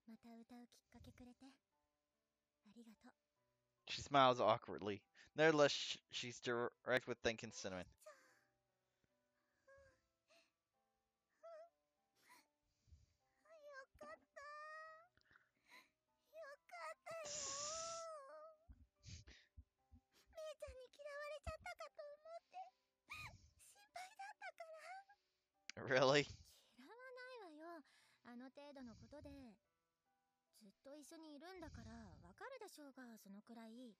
また歌うきっかけくれてありがとう。 She smiles awkwardly. Nevertheless, she's direct with thanking Cinnamon. よかった。よかったよ。めいちゃんに嫌われちゃったかと思って心配だったから。 Really? 嫌わないわよ。あの程度のことで。ずっと一緒にいるんだからわかるでしょうが、そのくらい。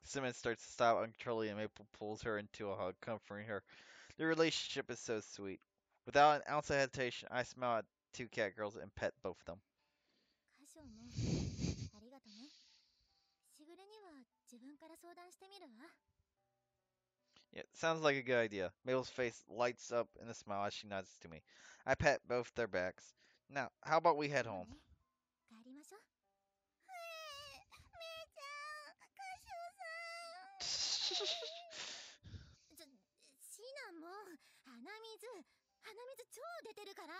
Cinnamon starts to stop uncontrollably and Maple pulls her into a hug, comforting her. The relationship is so sweet. Without an ounce of hesitation, I smile at two cat girls and pet both of them. 歌唱もありがとね。しぐれには自分から相談してみるわ。 Yeah, sounds like a good idea. Mabel's face lights up in a smile as she nods to me. I pat both their backs. Now, how about we head そう home? ね、帰りましょう。めいちゃん、歌唱さん。シナも鼻水超出てるから。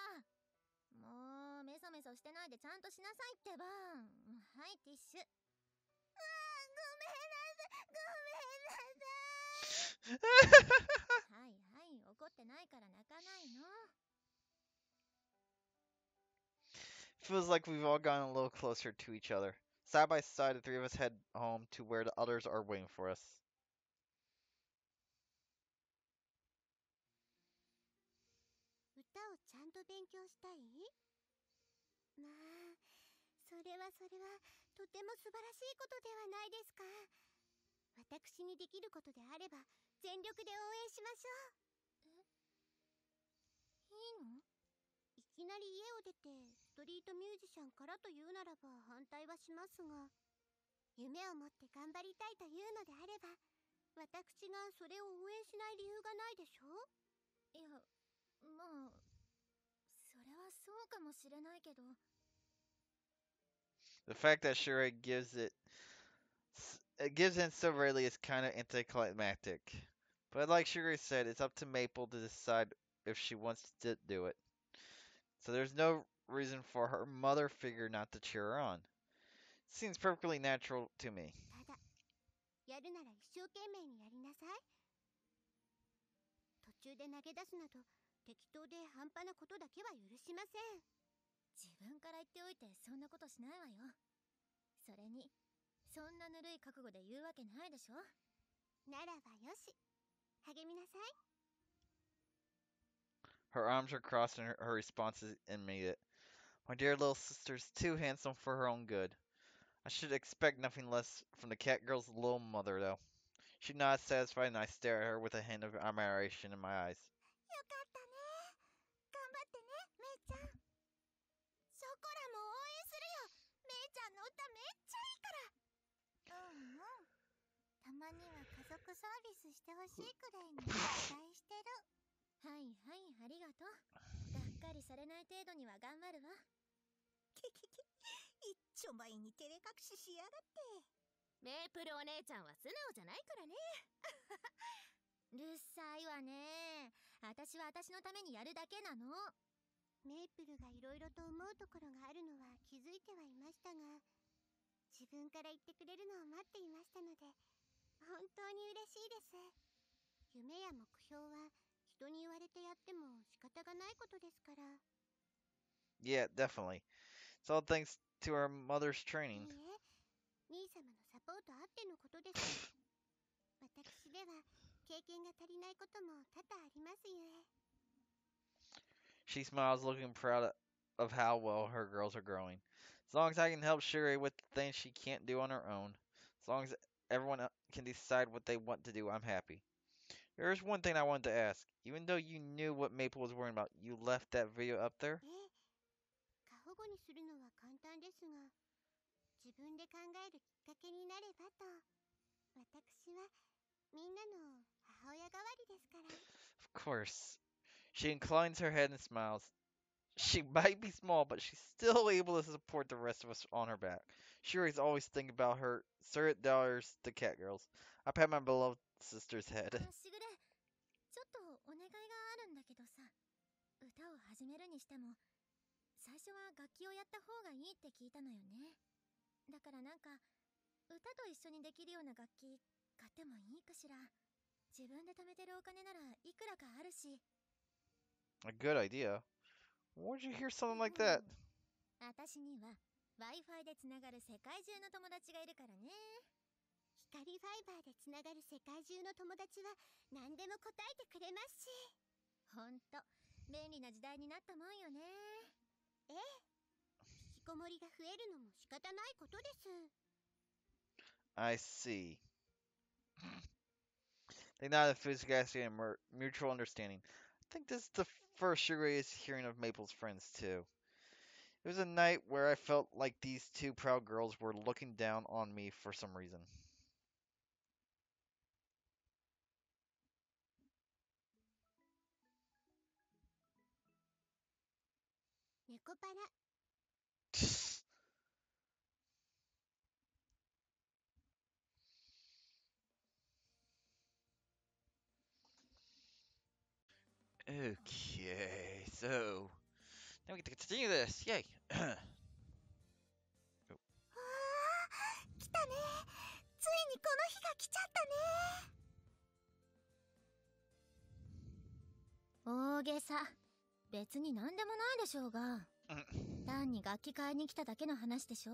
もうメソメソしてないでちゃんとしなさいってば。はい、ティッシュ。ごめんなさい。はいはい、怒ってないから泣かないの。 Feels like we've all gotten a little closer to each other. Side by side, the three of us head home to where the others are waiting for us. 歌をちゃんと勉強したい？まあ、それはとても素晴らしいことではないですか。私にできることであれば全力で応援しましょう。いいの？いきなり家を出てストリートミュージシャンからというならば反対はしますが、夢を持って頑張りたいというのであれば、私がそれを応援しない理由がないでしょ。いや、まあ、それはそうかもしれないけど。 The fact that Shure gives in so rarely is kind of anticlimactic. But like Shure said, it's up to Maple to decide if she wants to do it. So there's no reason for her mother figure not to cheer her on. Seems perfectly natural to me. ただ、やるなら一生懸命にやりなさい。途中で投げ出すなど適当で半端なことだけは許しません。自分から言っておいてそんなことしないわよ。それにそんなぬるい覚悟で言うわけないでしょ。ならばよし、励みなさい。 Her arms are crossed and her response is immediate. My dear little sister's too handsome for her own good. I should expect nothing less from the cat girl's little mother, though. She nods satisfied, and I stare at her with a hint of admiration in my eyes. よかったね。頑張ってね、めいちゃん。ショコラも応援するよ。めいちゃんの歌めっちゃいいから。うんうん。たまには家族サービスしてほしいくらいに期待してる。はいはい、ありがとう。がっかりされない程度には頑張るわ。キキキ、一丁前に照れ隠ししやがって。メープルお姉ちゃんは素直じゃないからね。うるさいわね。私は私のためにやるだけなの。メープルがいろいろと思うところがあるのは気づいてはいましたが、自分から言ってくれるのを待っていましたので、本当に嬉しいです。夢や目標は人に言われてやっても仕方がないことですから。Yeah, definitely. It's all thanks to our mother's training. いいえ、兄様のサポートあってのことです。私では経験が足りないことも多々ありますゆえ。 She smiles, looking proud of how well her girls are growing. As long as I can help Sherry with the things she can't do on her own, as long as everyone can decide what they want to do, I'm happy. There's one thing I wanted to ask. Even though you knew what Maple was worrying about, you left that video up there? 過保護にするのは簡単ですが、自分で考えるきっかけになればと。私はみんなの母親代わりですから。 Of course. She inclines her head and smiles. She might be small, but she's still able to support the rest of us on her back. Shuri's always thinking about her surrogate daughters, the cat girls. I pat my beloved sister's head. しぐれ、ちょっとお願いがあるんだけどさ、歌を始めるにしても最初は楽器をやった方がいいって聞いたのよね。だからなんか歌と一緒にできるような楽器買ってもいいかしら。自分で貯めてるお金ならいくらかあるし。 A good idea. Where'd you hear something like that? 私には Wi-Fi でつながる世界中の友達がいるからね。光ファイバーでつながる世界中の友達は何でも答えてくれますし。ほんと便利な時代になったもんよね。ええ、引きこもりが増えるのも仕方ないことです。 I see. They nodded enthusiastically and mutual understanding. I think this is the first Shigure is hearing of Maple's friends, too. It was a night where I felt like these two proud girls were looking down on me for some reason. ネコパラ。 Okay, so now we get to continue this. Yay! 来たね。ついにこの日が来ちゃったね。大げさ。別に何でもないでしょうが。単に楽器買いに来ただけの話でしょ。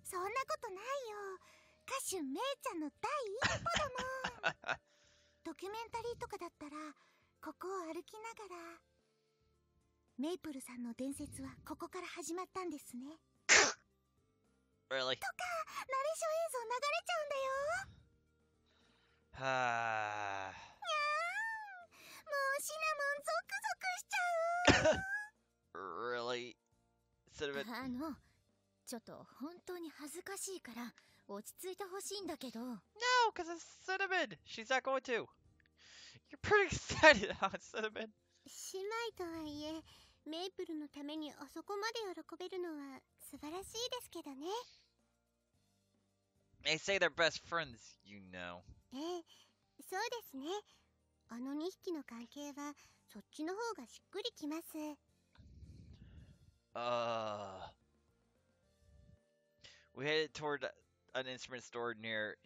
そんなことないよ。歌手めいちゃんの第一歩だもん。ドキュメンタリーとかだったらここを歩きながら、メイプルさんの伝説はここから始まったんですね。 Really? とかナレーション映像流れちゃうんだよ。 Ah. もうシナモンゾクゾクしちゃう。 Really? Cinnamon? ちょっと本当に恥ずかしいから落ち着いてほしいんだけど。 No, because it's Cinnamon. She's not going to. You're pretty excited about Cinnamon. 姉妹とはいえメイプルのためにあそこまで喜べるのは素晴らしいですけどね。 They say they're best friends, you know. ええ、そうですね。あの2匹の関係はそっちの方がしっくりきます。 We headed toward an instrument store near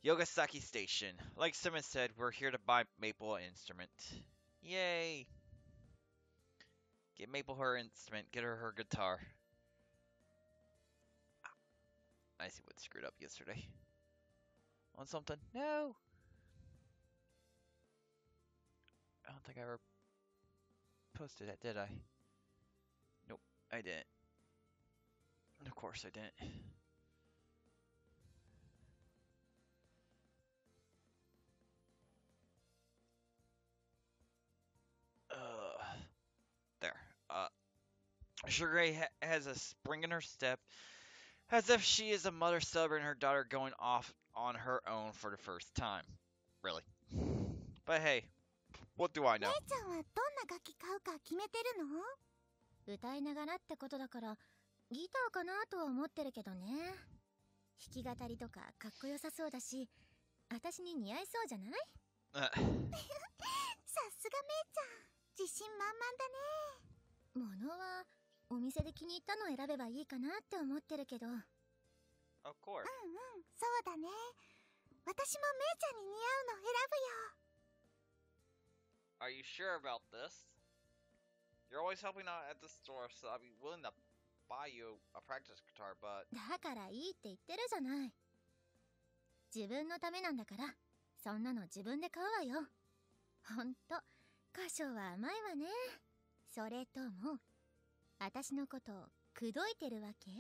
Yogasaki Station. Like Simmons said, we're here to buy Maple an instrument. Yay! Get Maple her instrument, get her guitar. I see what screwed up yesterday. On something? No! I don't think I ever posted it, did I? Nope, I didn't. Of course I didn't. There. Sugar has a spring in her step, as if she is a mother celebrating her daughter going off on her own for the first time. Really. But hey, what do I め know? いちゃんはどんな楽器買うか決めてるの？歌いながらってことだからギターかなとは思ってるけどね。弾き語りとかかっこよさそうだし、私に似合いそうじゃない？ さすがめいちゃん、自信満々だね。物はお店で気に入ったのを選べばいいかなって思ってるけど。 Of course. そうだね。私もめいちゃんに似合うの選ぶよ。 Are you sure about this? You're always helping out at the store, so I'll be willing to buy you a practice guitar, but... だからいいって言ってるじゃない。自分のためなんだから、そんなの自分で買うわよ。ほんと、歌唱は甘いわね。それとも、私のことを口説いてるわけ？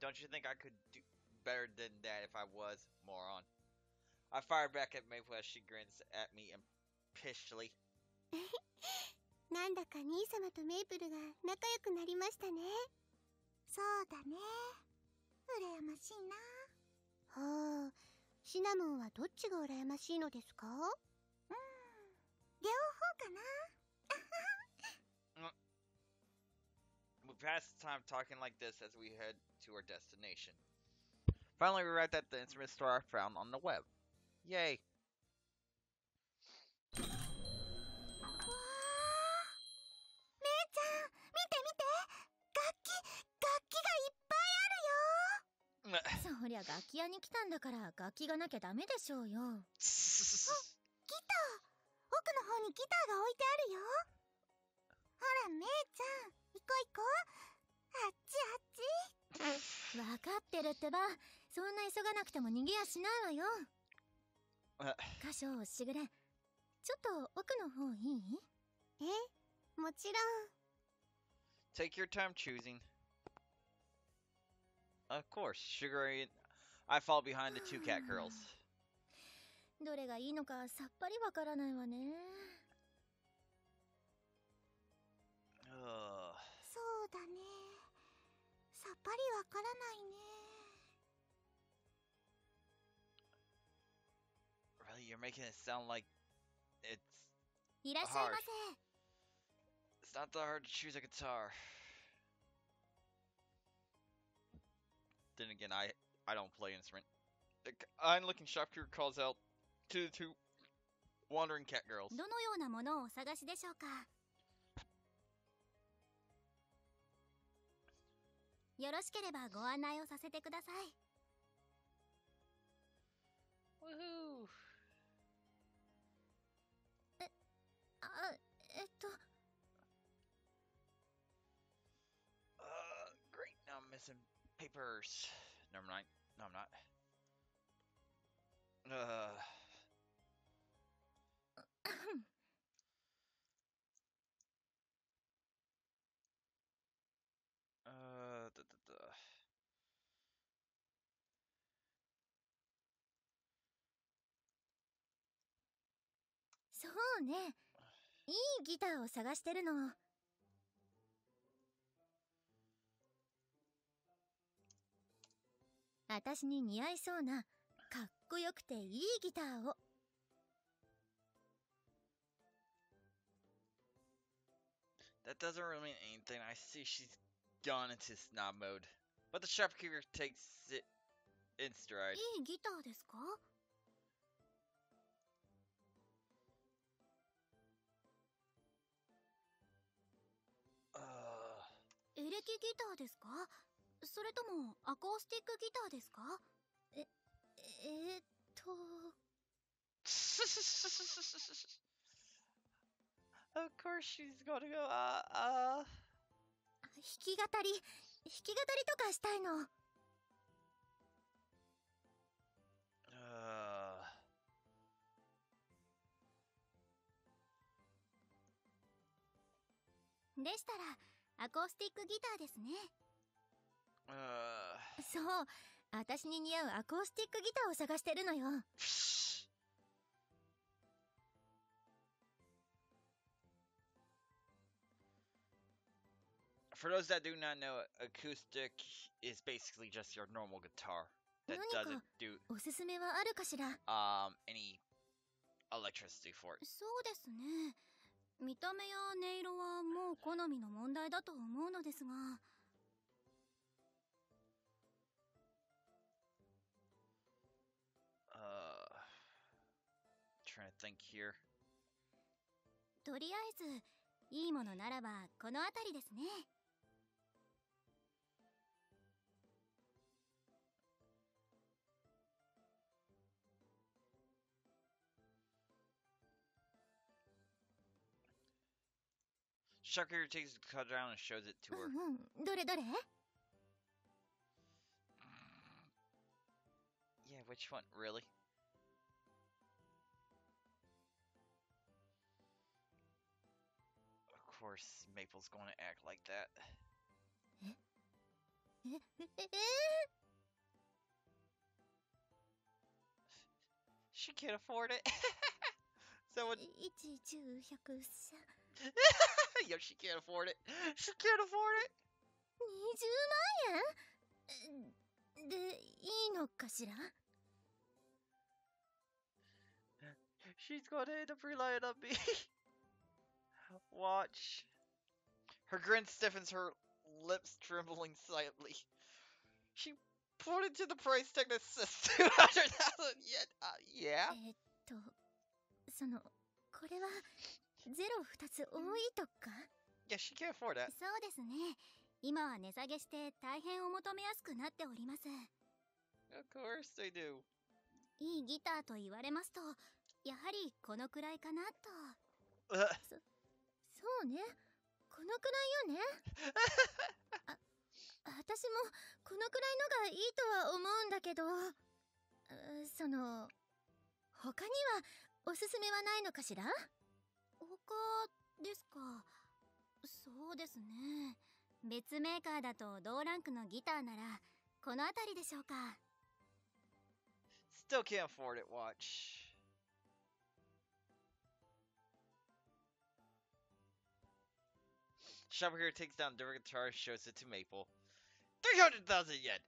Don't you think I could do better than that if I was, moron? I fired back at Maple as she grins at me impishly. なんだか兄様とメイプルが仲良くなりましたね。そうだね。羨ましいな。はあ、シナモンはどっちが羨ましいのですか？両方かな。We passed time talking like this as we head to our destination. Finally, we arrived at the instrument store I found on the web. Yay! わー、めいちゃん、見て見て、楽器がいっぱいあるよ。そりゃ楽器屋に来たんだから楽器がなきゃダメでしょうよ。ギター、奥の方にギターが置いてあるよ。ほら、めいちゃん、行こう行こう。あっちあっち。わかってるってば。そんな急がなくても逃げやしないわよ。箇所しぐれ、ちょっと奥の方いい？え、もちろん。 Take your time choosing. Of course, Sugar and I fall behind the two cat girls. どれがいいのかさっぱりわからないわね。そうだね。さっぱりわからないね。Really, you're making it sound like it's いらっしゃいませ。 it's not that hard to choose a guitar. Then again, I don't play an instrument. The kind-looking shopkeeper calls out to the two wandering cat girls. どのようなものをお探しでしょうか。よろしければご案内をさせてください。 Woohoo! Great. Now I'm missing papers. Never mind. No, I'm not. Da. そうね、いいギターを探してるの。私に似合いそうなかっこよくていいギターを。 That doesn't really mean anything. I see she's gone into snob mode. But the shopkeeper takes it in stride. いいギターですか？エレキギターですか？それともアコースティックギターですか？Of course she's gonna go, 弾き語りとかしたいの。でしたらアコースティックギターですね。そう、私に似合うアコースティックギターを探してるのよ。For those that do not know, acoustic is basically just your normal guitar that doesn't do おすすめはあるかしら？ any electricity for it. そうですね。見た目や音色はもう好みの問題だと思うのですが。Trying to think here. とりあえずいいものならばこの辺りですね。Shopkeeper takes the cut down and shows it to her. どれどれ？ Yeah, which one? Really? Of course, Maple's going to act like that. She can't afford it. So it... 1、10、100、3。Yo, she can't afford it. She can't afford it. 20万円？でいいのかしら？ She's gonna end up relying on me. Watch. Her grin stiffens, her lips trembling slightly. She pointed to the price tag that says 200,000 yen. Yeah? これはゼロ2つ多いとか？ Yeah, she can't afford that. そうですね。今は値下げして大変お求めやすくなっております。 Of course they do. いいギターと言われますと、やはりこのくらいかなと。そうね、このくらいよね。私もこのくらいのがいいとは思うんだけど、他にはおすすめはないのかしら？他ですか。そうですね。別メーカーだと同ランクのギターならこの辺りでしょうか。 Still can't afford it, watch. Shopper here takes down different guitar, shows it to Maple. 300,000 yen!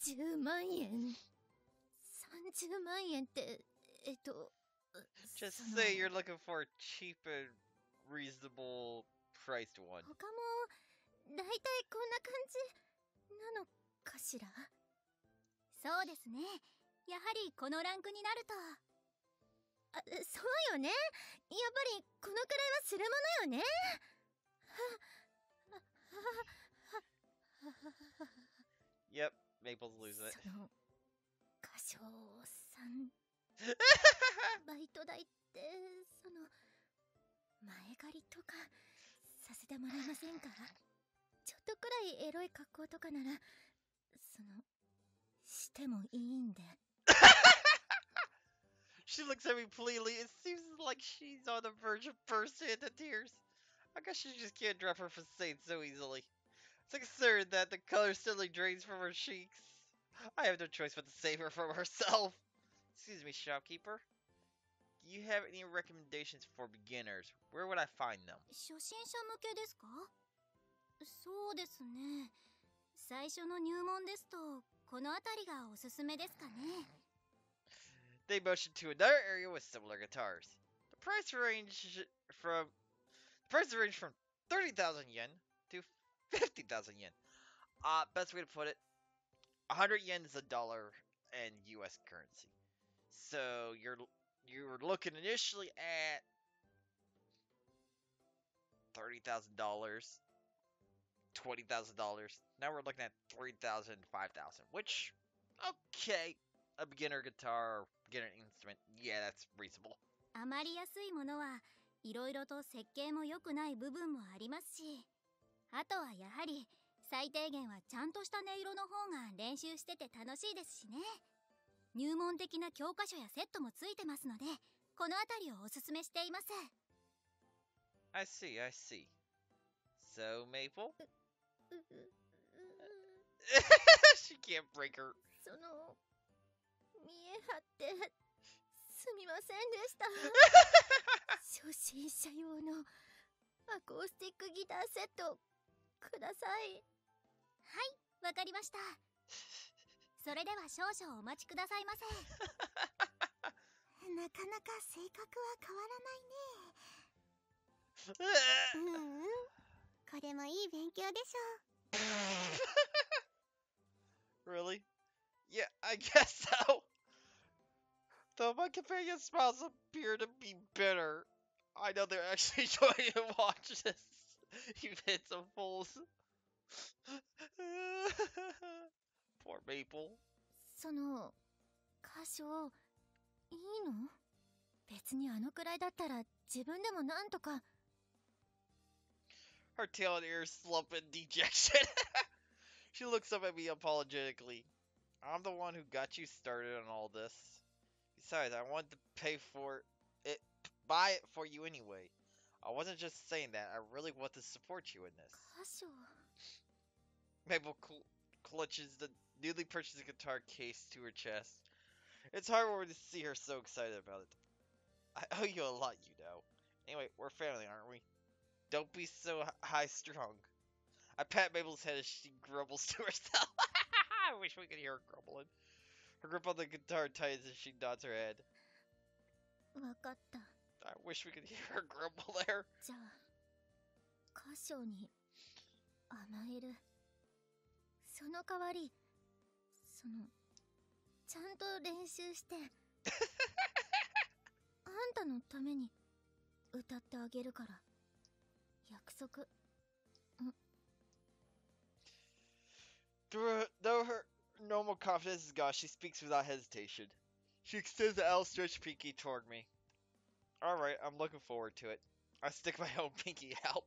30万円。30万円って、Just say you're looking for a cheap and reasonable priced one. 他もだいたいこんな感じなのかしら。そうですね。やはりこのランクになると。そうよね。やっぱりこのくらいはするものよね。Yep, Maple's losing it. その歌唱さんバイト代って前借りとかさせてもらえませんか？ちょっとくらいエロい格好とかならしてもいいんで。She looks at me pleadingly. It seems like she's on the verge of bursting into tears. I guess she just can't drop her facade so easily. It's concerned that the color steadily drains from her cheeks. I have no choice but to save her from herself. Excuse me, shopkeeper. Do you have any recommendations for beginners? Where would I find them? 初心者向けですか？そうですね。最初の入門ですとこの辺りがおすすめですかね。They motioned to another area with similar guitars. The price range from 30,000 yen to 50,000 yen. Best way to put it, 100 yen is $1 in U.S. currency. So you're looking initially at $30,000, $20,000. Now we're looking at 3,000, 5,000. Which, okay, a beginner guitar, or beginner instrument, yeah, that's reasonable. あまり安いものはいろいろと設計も良くない部分もありますし、あとはやはり最低限はちゃんとした音色の方が練習してて楽しいですしね。入門的な教科書やセットもついてますので、この辺りをおすすめしています。I see, I see. So, Maple? She can't break her. 見え張ってすみませんでした。初心者用のアコースティックギターセットください。はい、わかりました。それでは少々お待ちくださいませ。なかなか性格は変わらないね。これもいい勉強でしょ。 Really? Yeah, I guess so. Though my companion's smiles appear to be bitter, I know they're actually enjoying to watch this. You've hit some fools. Poor Maple. 歌唱いいの？別にあのくらいだったら自分でもなんとか。 Her tail and ears slump in dejection. She looks up at me apologetically. I'm the one who got you started on all this. Besides, I wanted to buy it for you anyway. I wasn't just saying that. I really want to support you in this. 歌唱 Mabel clutches the newly purchased guitar case to her chest. It's heartwarming to see her so excited about it. I owe you a lot, you know. Anyway, we're family, aren't we? Don't be so high-strung. I pat Mabel's head as she grumbles to herself. I wish we could hear her grumbling. Her grip on the guitar tightens as she nods her head. わかった。 I wish we could hear her grumble there. じゃあ歌唱に甘える。その代わり、ちゃんと練習して、あんたのために歌ってあげるから。約束。Though her normal confidence is gone, she speaks without hesitation. She extends the outstretched pinky toward me. Alright, I'm looking forward to it. I stick my own pinky out,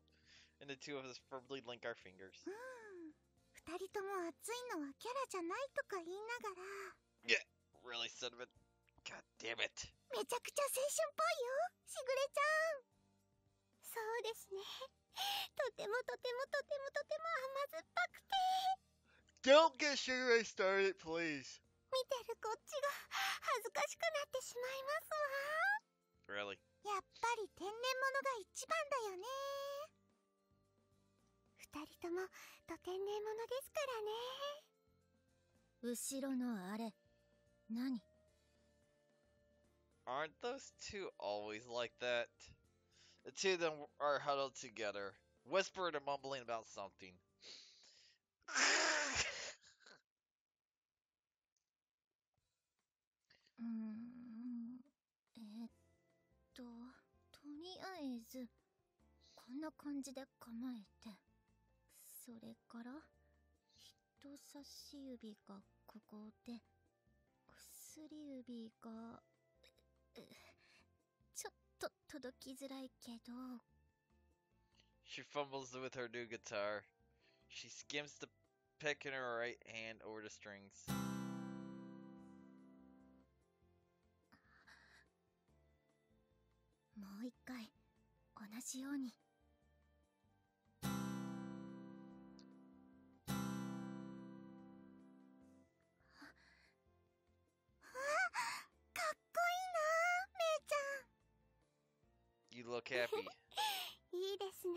and the two of us firmly link our fingers. 二人とも熱いのはキャラじゃないとか言いながら。Yeah, really, son of a... God damn it. めちゃくちゃ青春っぽいよ、しぐれちゃん。そうですね。とてもとてもとてもとても甘酸っぱくて。Don't get Sugar Ray started, please. 見てるこっちが恥ずかしくなってしまいますわ。 Really? やっぱり天然物が一番だよね。二人ともと天然物ですからね。後ろのあれ、何？ Aren't those two always like that? The two of them are huddled together, whispering and mumbling about something. とりあえず、こんな感じで構えて、それから、人差し指がここで、薬指が、ちょっと届きづらいけど。She fumbles with her new guitar. She skims the pick in her right hand over the strings. もう一回、同じように。You look happy. いいですね。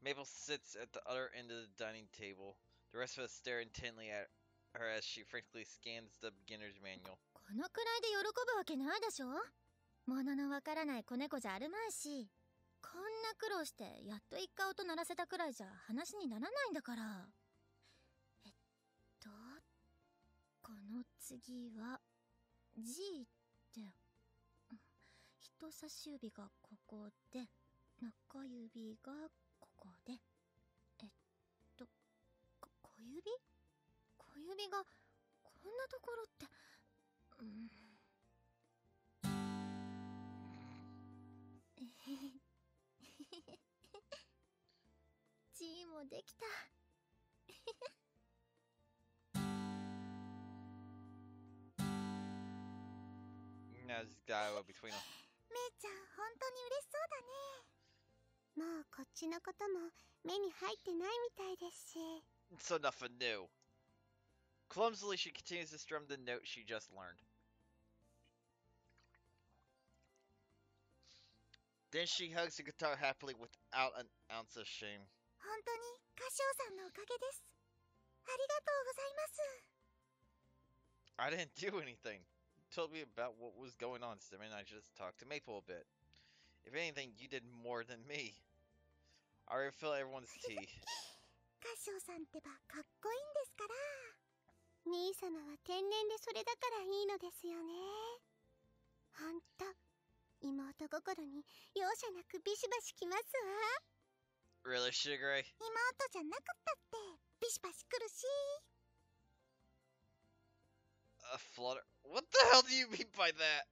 Maple sits at the other end of the dining table. The rest of us stare intently at her as she frankly scans the beginner's manual. このくらいで喜ぶわけないでしょ。物のわからない子猫じゃあるまいし、こんな苦労してやっと一回音鳴らせたくらいじゃ話にならないんだから。この次は G って、人差し指がここで、中指がここで、小指がこんなところって、G もできた。Now this dialogue between them. めいちゃん、本当に嬉しそうだね。もうこっちのことも目に入ってないみたいですし。 So nothing new. Clumsily, she continues to strum the note she just learned. Then she hugs the guitar happily without an ounce of shame. 本当に歌唱さんのおかげです。ありがとうございます。 I didn't do anything. You told me about what was going on, Simon, and I just talked to Maple a bit. If anything, you did more than me. I refill everyone's tea. 歌唱さんってばかっこいいんですから。兄様は天然でそれだからいいのですよね。ほんと妹心に容赦なくビシバシきますわ。 Really, Sugar Ray? 妹じゃなくったってビシバシ来るし。 A flutter? What the hell do you mean by that?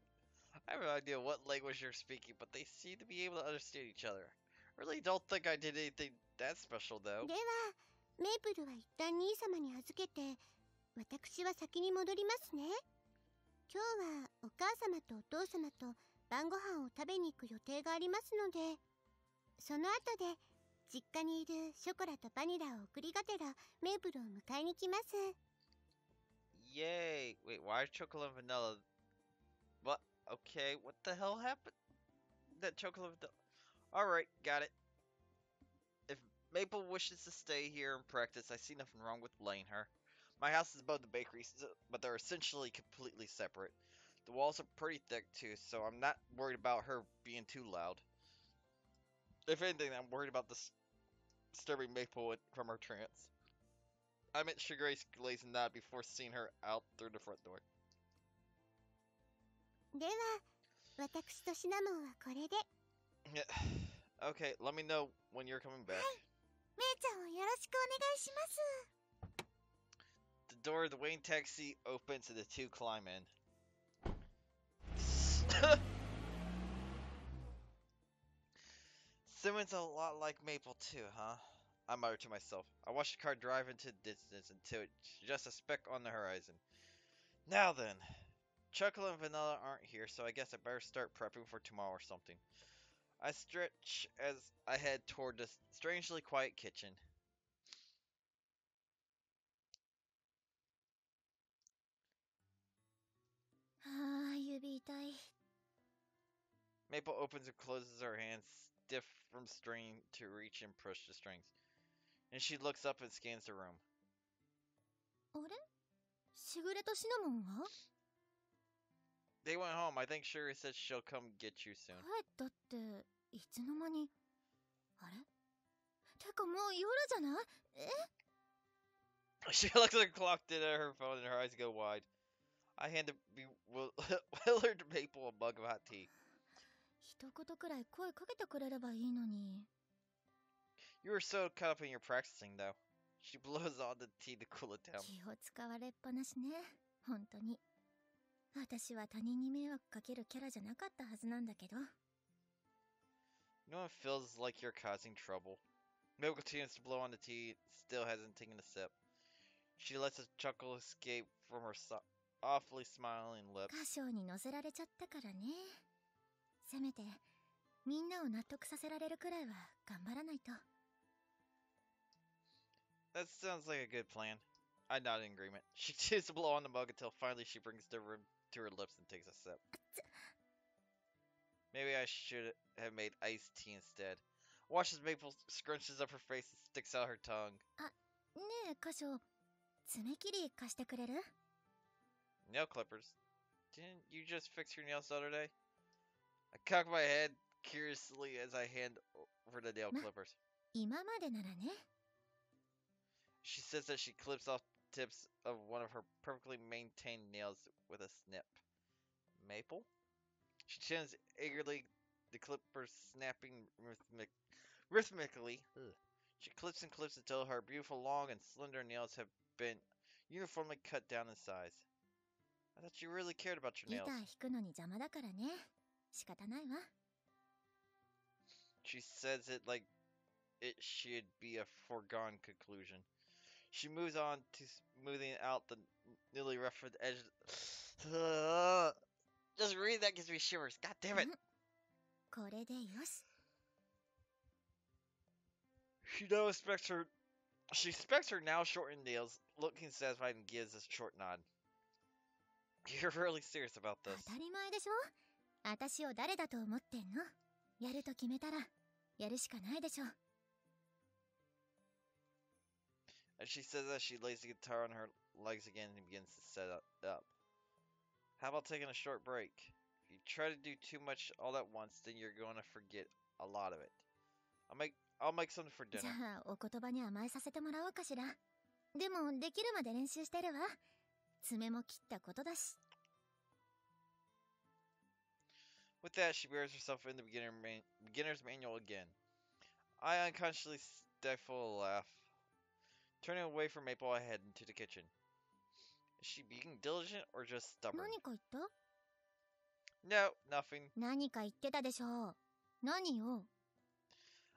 I have no idea what language you're speaking, but they seem to be able to understand each other. I really don't think I did anything that special, though. ではメープルは一旦兄様に預けて、私は先に戻りますね。今日はお母様とお父様と晩ご飯を食べに行く予定がありますので、その後で実家にいるショコラとバニラを送りがてらメープルを迎えに来ます。 Yay! Wait, why chocolate and vanilla? What? Okay, what the hell happened? That chocolate and vanilla. Alright, got it. If Maple wishes to stay here and practice, I see nothing wrong with letting her. My house is above the bakery, but they're essentially completely separate. The walls are pretty thick too, so I'm not worried about her being too loud. If anything, I'm worried about this disturbing Maple from her trance. I met Sugar's glazing nod before seeing her out through the front door. では私とシナモンはこれで。 Okay, let me know when you're coming back. めいちゃんをよろしくお願いします。 The door of the waiting taxi opens and the two climb in. Simmons a lot like Maple too, huh? I muttered to myself. I watched the car drive into the distance until it's just a speck on the horizon. Now then, Chocolate and Vanilla aren't here, so I guess I better start prepping for tomorrow or something. I stretch as I head toward the strangely quiet kitchen. Yubi itai. Maple opens and closes her hands, stiff from strain to reach and push the strings. And she looks up and scans the room. あれ？しぐれとシナモンは？ They went home. I think Shuri said she'll come get you soon. 帰ったっていつの間に？あれ？てかもう夜じゃない？え？ She looks at her clock, then at her phone, and her eyes go wide. I hand Willard Maple a mug of hot tea. 一言くらい声かけてくれればいいのに。 You were so caught up in your practicing, though. She blows on the tea to cool it down. 気を使われっぱなしね。本当に。私は他人に迷惑かけるキャラじゃなかったはずなんだけど。 No one feels like you're causing trouble. Maple continues to blow on the tea, still hasn't taken a sip. She lets a chuckle escape from her awfully smiling lips. 歌唱に乗せられちゃったからね。せめてみんなを納得させられるくらいは頑張らないと。 That sounds like a good plan. I nod in agreement. She continues to blow on the mug until finally she brings the rim to her lips and takes a sip. Maybe I should have made iced tea instead. Watches Maple scrunches up her face and sticks out her tongue. ねえ歌唱、爪切り貸してくれる？ Nail clippers. Didn't you just fix your nails the other day? I cock my head curiously as I hand over the nail clippers. 今までならね。 She says that she clips off the tips of one of her perfectly maintained nails with a snip. Maple? She chins eagerly, the clippers snapping rhythmically. Ugh. She clips and clips until her beautiful long and slender nails have been uniformly cut down in size. I thought you really cared about your ギ nails. ター弾くのに邪魔だからね。仕方ないわ。 She says it like it should be a foregone conclusion. She moves on to smoothing out the newly roughened edge. Just reading that gives me shivers. God damn it. これでよし。 She now expects her. She expects her now shortened nails, looking satisfied, and gives a short nod. You're really serious about 当 this. たり前でしょ。私を誰だと思ってんの？やると決めたらやるしかないでしょ。 And she says as she lays the guitar on her legs again and begins to set it up. How about taking a short break? If you try to do too much all at once, then you're going to forget a lot of it. I'll make something for じゃ dinner. あお言葉に甘えさせてもらおうかしら。でもできるまで練習してるわ。爪も切ったことだし。 With that, she wears herself in the beginner's manual again. I unconsciously stifle a laugh. Turning away from Maple, I head into the kitchen. Is she being diligent or just stubborn? 何か言った？ No, nothing. 何か言ってたでしょう。何よ。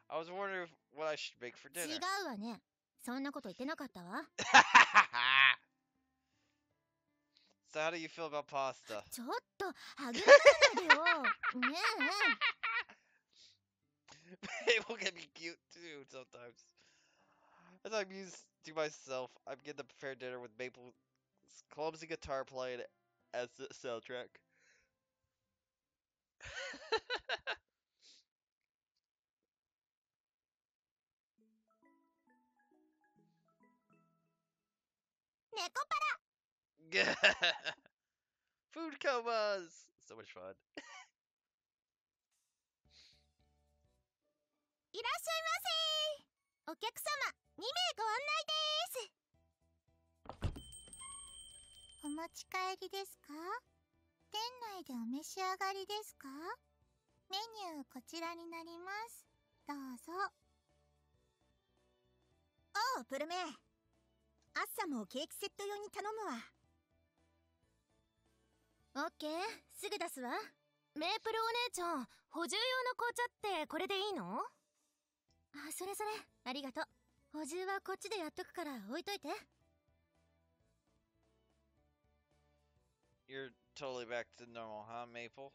I was wondering what I should make for 違 dinner. うわね。そんなこと言ってなかったわ。 So how do you feel about pasta? ちょっとはぐらかないでよ。ねえ。 Maple can be cute too sometimes. As I'm used to myself, I begin to prepare dinner with Maple's clumsy guitar playing as the soundtrack. 猫パ Food comas! So much fun. いらっしゃいませ。お客様2名ご案内です。お持ち帰りですか？店内でお召し上がりですか？メニューこちらになります。どうぞ。おうプルメ、朝もケーキセット用に頼むわ。オッケー、すぐ出すわ。メープルお姉ちゃん、補充用の紅茶ってこれでいいの？あ、それそれ、ありがとう。補充はこっちでやっとくから置いといて。You're totally back to normal, huh, Maple?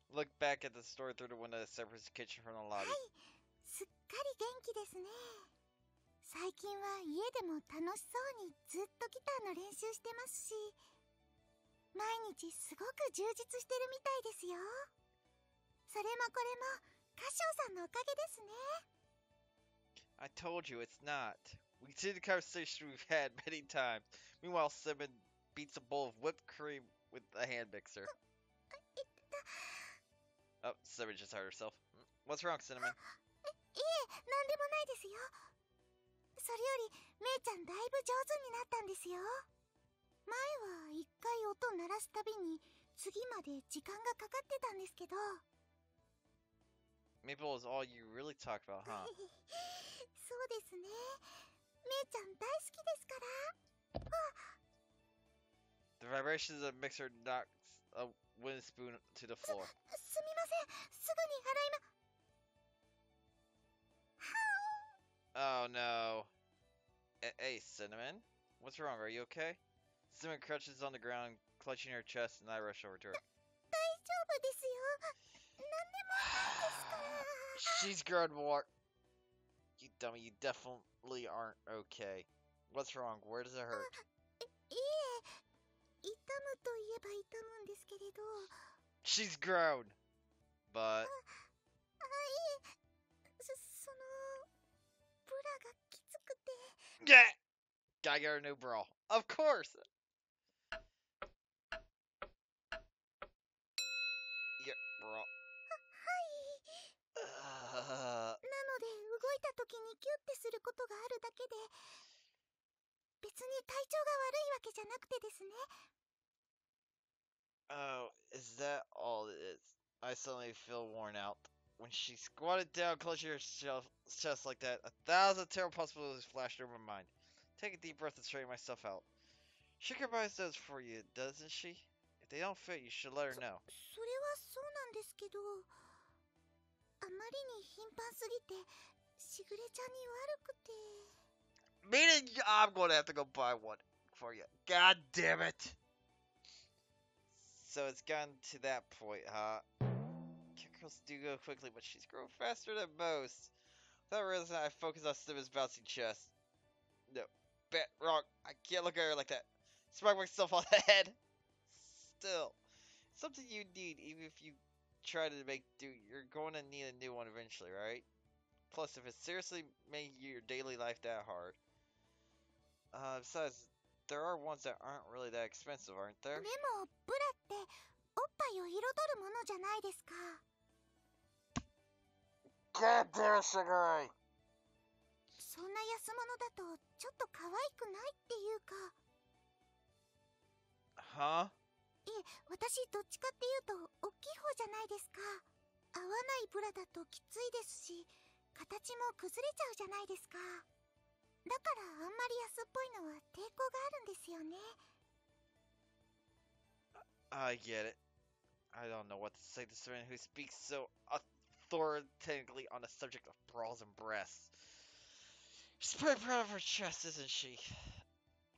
Look back at the store through the window that separates the kitchen from the lobby. はい、すっかり元気ですね。最近は家でも楽しそうにずっとギターの練習してますし、毎日すごく充実してるみたいですよ。それもこれも歌唱さんのおかげですね。I told you it's not. We see the conversation we've had many times. Meanwhile, Simon beats a bowl of whipped cream with a hand mixer. Oh, Simon just hurt herself. What's wrong, Cinnamon? いえ、なんでもないですよ。それより、めいちゃんだいぶ上手になったんですよ。前は一回音鳴らすたびに次まで時間がかかってたんですけど。Maple is all you really talk about, huh? そうですね。めいちゃん大好きですから。The vibrations of the mixer knocks a wooden spoon to the floor. すみません。すぐに洗いま。Oh no. Hey, Cinnamon? What's wrong? Are you okay? Cinnamon crouches on the ground, clutching her chest, and I rush over to her. 大丈夫ですよ。なんでもないですから。She's grown more. You dummy, you definitely aren't okay. What's wrong? Where does it hurt? いえ、痛むといえば痛むんですけれど。She's grown. But いえ、その、ブラがきつくて。yeah, gotta get her a new bra. Of course. Yeah, bra. なので動いた時にキュッてすることがあるだけで、別に体調が悪いわけじゃなくてですね。Oh, is that all it is? I suddenly feel worn out. When she squatted down, clutching her chest like that, 1,000 terrible possibilities flashed through my mind. Take a deep breath and straighten myself out. She can buy those for you, doesn't she? If they don't fit, you should let her know. それはそうなんですけど、あまりに頻繁すぎて、しぐれちゃんに悪くて。Meaning I'm going to have to go buy one for you. God damn it. So it's gotten to that point, huh? Cute girls do go quickly, but she's grown faster than most. Without realizing, I focus on Simmon's bouncing chest. No, wrong. I can't look at her like that. Smack myself on the head. Still, it's something you need, even if you try to make do. You're going to need a new one eventually, right? Plus, if it seriously made your daily life that hard. Besides, there are ones that aren't really that expensive, aren't there? でも、ブラって、おっぱいを彩るものじゃないですか。God damn it, Sugar! そんな安物だと、ちょっと可愛くないっていうか。Huh? いえ、私どっちかっていうと、大きい方じゃないですか。合わないブラだときついですし、形も崩れちゃうじゃないですか。だからあんまり安っぽいのは抵抗があるんですよね。I get it. I don't know what to say to someone who speaks so authoritatively on the subject of bras and breasts. She's pretty proud of her chest, isn't she?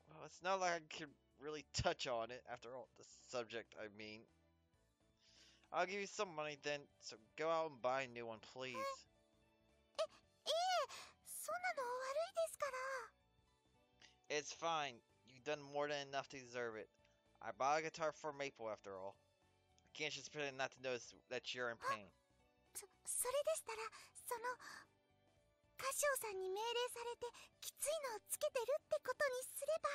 Well, it's not like I can really touch on it, after all, the subject, I mean. I'll give you some money then, so go out and buy a new one, please. ええ、そんなの悪いですから。It's fine. You've done more than enough to deserve it. I bought a guitar for Maple, after all. I can't just pretend not to notice that you're in pain. それでしたら、歌唱さんに命令されてきついのをつけてるってことにすれば。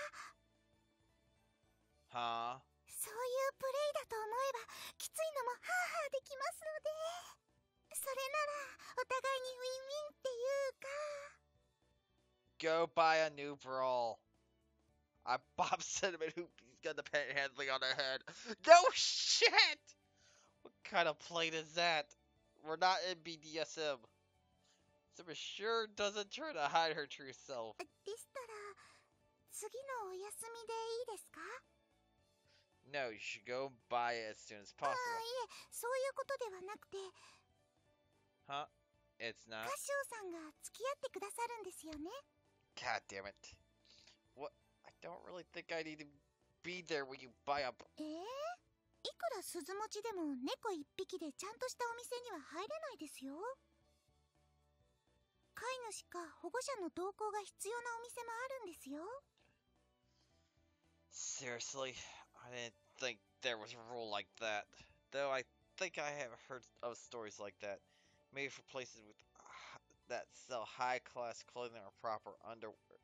Huh? そういうプレイだと思えば、きついのもハーハーできますので。それなら、お互いにウィンウィンっていうか。Go buy a new brawl. I Bob Cinnamon who he's got the panhandling on her head. No shit! What kind of plate is that? We're not in BDSM. Cinnamon sure doesn't try to hide her true self. でしたら次のお休みでいいですか？ No, you should go buy it as soon as ああ、い possible. え、そういうことではなくて、 Huh? It's カ not. シオさんが付き合ってくださるんですよね。 God damn it. What? I don't really think I need to be there when you buy up. いくら鈴持ちでも猫一匹でちゃんとしたお店には入れないですよ。飼い主か保護者の同行が必要なお店もあるんですよ。 Seriously, I didn't think there was a rule like that. Though I think I have heard of stories like that, maybe for places with that sell high-class clothing or proper underwear.